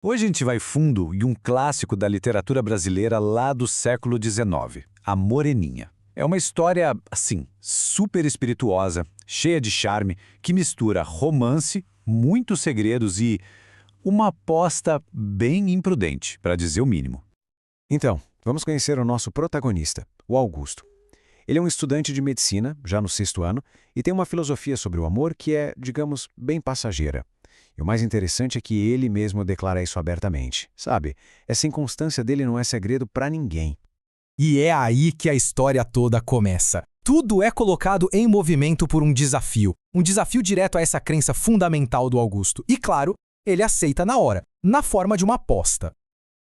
Hoje a gente vai fundo em um clássico da literatura brasileira lá do século XIX, A Moreninha. É uma história, assim, super espirituosa, cheia de charme, que mistura romance, muitos segredos e uma aposta bem imprudente, para dizer o mínimo. Então, vamos conhecer o nosso protagonista, o Augusto. Ele é um estudante de medicina, já no 6º ano, e tem uma filosofia sobre o amor que é, digamos, bem passageira. E o mais interessante é que ele mesmo declara isso abertamente. Sabe, essa inconstância dele não é segredo pra ninguém. E é aí que a história toda começa. Tudo é colocado em movimento por um desafio direto a essa crença fundamental do Augusto. E claro, ele aceita na hora, na forma de uma aposta.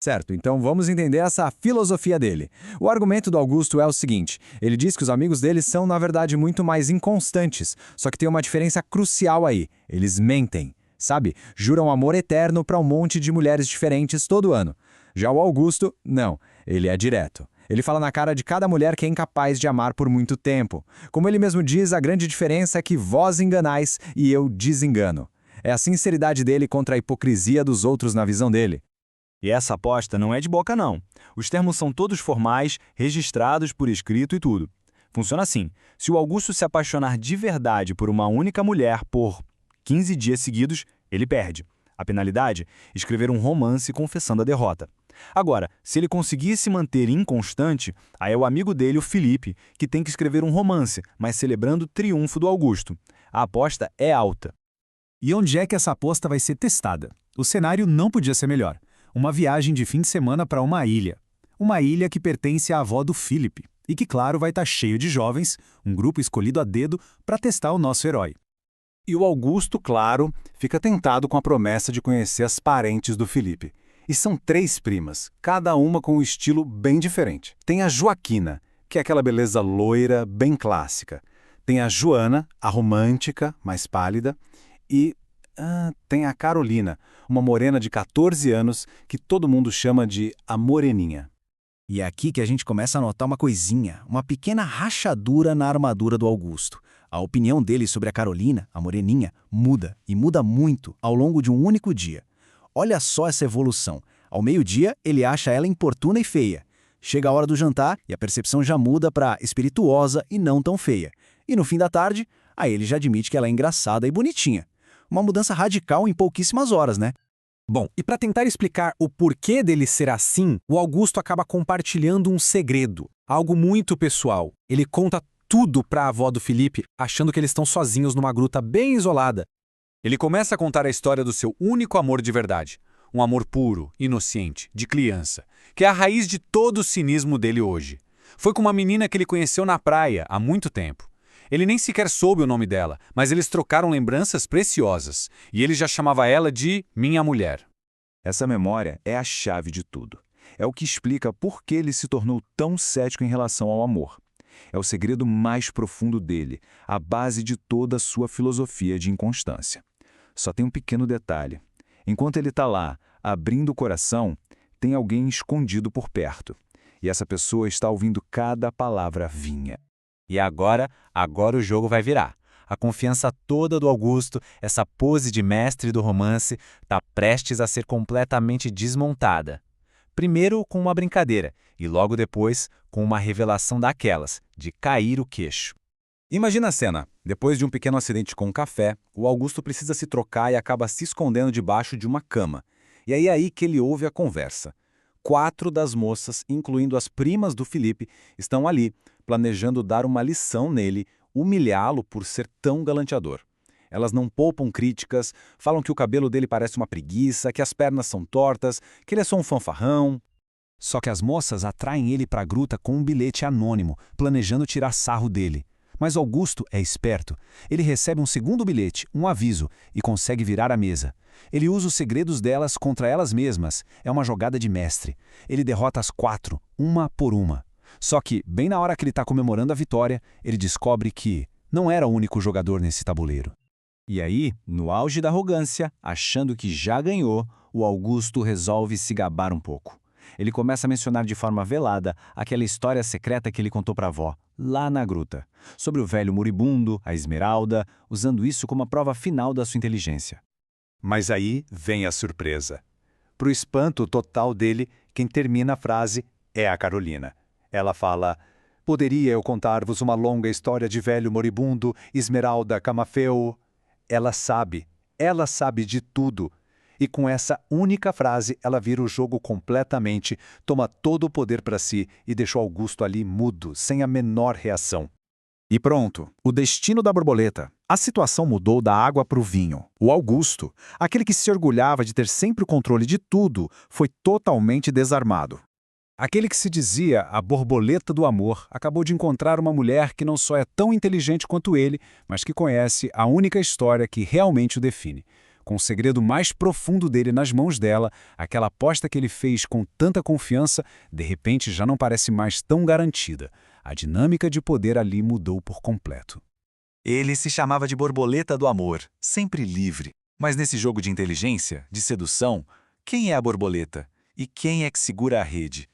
Certo, então vamos entender essa filosofia dele. O argumento do Augusto é o seguinte: ele diz que os amigos dele são, na verdade, muito mais inconstantes, só que tem uma diferença crucial aí: eles mentem, sabe? Juram amor eterno para um monte de mulheres diferentes todo ano. Já o Augusto, não, ele é direto. Ele fala na cara de cada mulher que é incapaz de amar por muito tempo. Como ele mesmo diz, a grande diferença é que vós enganais e eu desengano. É a sinceridade dele contra a hipocrisia dos outros na visão dele. E essa aposta não é de boca, não. Os termos são todos formais, registrados por escrito e tudo. Funciona assim: se o Augusto se apaixonar de verdade por uma única mulher por 15 dias seguidos, ele perde. A penalidade? Escrever um romance confessando a derrota. Agora, se ele conseguir se manter inconstante, aí é o amigo dele, o Felipe, que tem que escrever um romance, mas celebrando o triunfo do Augusto. A aposta é alta. E onde é que essa aposta vai ser testada? O cenário não podia ser melhor. Uma viagem de fim de semana para uma ilha. Uma ilha que pertence à avó do Philip e que, claro, vai estar cheio de jovens, um grupo escolhido a dedo para testar o nosso herói. E o Augusto, claro, fica tentado com a promessa de conhecer as parentes do Felipe. E são 3 primas, cada uma com um estilo bem diferente. Tem a Joaquina, que é aquela beleza loira, bem clássica. Tem a Joana, a romântica, mais pálida. E tem a Carolina, uma morena de 14 anos que todo mundo chama de a Moreninha. E é aqui que a gente começa a notar uma coisinha, uma pequena rachadura na armadura do Augusto. A opinião dele sobre a Carolina, a Moreninha, muda, e muda muito, ao longo de um único dia. Olha só essa evolução. Ao meio-dia, ele acha ela importuna e feia. Chega a hora do jantar e a percepção já muda para espirituosa e não tão feia. E no fim da tarde, aí ele já admite que ela é engraçada e bonitinha. Uma mudança radical em pouquíssimas horas, né? Bom, e para tentar explicar o porquê dele ser assim, o Augusto acaba compartilhando um segredo, algo muito pessoal. Ele conta tudo para a avó do Felipe, achando que eles estão sozinhos numa gruta bem isolada. Ele começa a contar a história do seu único amor de verdade, um amor puro, inocente, de criança, que é a raiz de todo o cinismo dele hoje. Foi com uma menina que ele conheceu na praia há muito tempo. Ele nem sequer soube o nome dela, mas eles trocaram lembranças preciosas, e ele já chamava ela de minha mulher. Essa memória é a chave de tudo. É o que explica por que ele se tornou tão cético em relação ao amor. É o segredo mais profundo dele, a base de toda a sua filosofia de inconstância. Só tem um pequeno detalhe. Enquanto ele está lá, abrindo o coração, tem alguém escondido por perto. E essa pessoa está ouvindo cada palavra vinha. E agora o jogo vai virar. A confiança toda do Augusto, essa pose de mestre do romance, está prestes a ser completamente desmontada. Primeiro com uma brincadeira, e logo depois com uma revelação daquelas, de cair o queixo. Imagina a cena. Depois de um pequeno acidente com um café, o Augusto precisa se trocar e acaba se escondendo debaixo de uma cama. E é aí que ele ouve a conversa. 4 das moças, incluindo as primas do Felipe, estão ali, planejando dar uma lição nele, humilhá-lo por ser tão galanteador. Elas não poupam críticas, falam que o cabelo dele parece uma preguiça, que as pernas são tortas, que ele é só um fanfarrão. Só que as moças atraem ele para a gruta com um bilhete anônimo, planejando tirar sarro dele. Mas Augusto é esperto. Ele recebe um segundo bilhete, um aviso, e consegue virar a mesa. Ele usa os segredos delas contra elas mesmas. É uma jogada de mestre. Ele derrota as 4, uma por uma. Só que, bem na hora que ele está comemorando a vitória, ele descobre que não era o único jogador nesse tabuleiro. E aí, no auge da arrogância, achando que já ganhou, o Augusto resolve se gabar um pouco. Ele começa a mencionar de forma velada aquela história secreta que ele contou para a avó, lá na gruta, sobre o velho moribundo, a Esmeralda, usando isso como a prova final da sua inteligência. Mas aí vem a surpresa. Pro espanto total dele, quem termina a frase é a Carolina. Ela fala: "Poderia eu contar-vos uma longa história de velho moribundo, Esmeralda Camafeu?" Ela sabe de tudo. E com essa única frase, ela vira o jogo completamente, toma todo o poder para si e deixou Augusto ali mudo, sem a menor reação. E pronto, o destino da borboleta. A situação mudou da água para o vinho. O Augusto, aquele que se orgulhava de ter sempre o controle de tudo, foi totalmente desarmado. Aquele que se dizia a borboleta do amor acabou de encontrar uma mulher que não só é tão inteligente quanto ele, mas que conhece a única história que realmente o define. Com o segredo mais profundo dele nas mãos dela, aquela aposta que ele fez com tanta confiança, de repente já não parece mais tão garantida. A dinâmica de poder ali mudou por completo. Ele se chamava de borboleta do amor, sempre livre. Mas nesse jogo de inteligência, de sedução, quem é a borboleta? E quem é que segura a rede?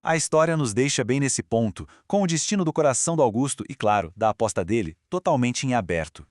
A história nos deixa bem nesse ponto, com o destino do coração do Augusto e, claro, da aposta dele, totalmente em aberto.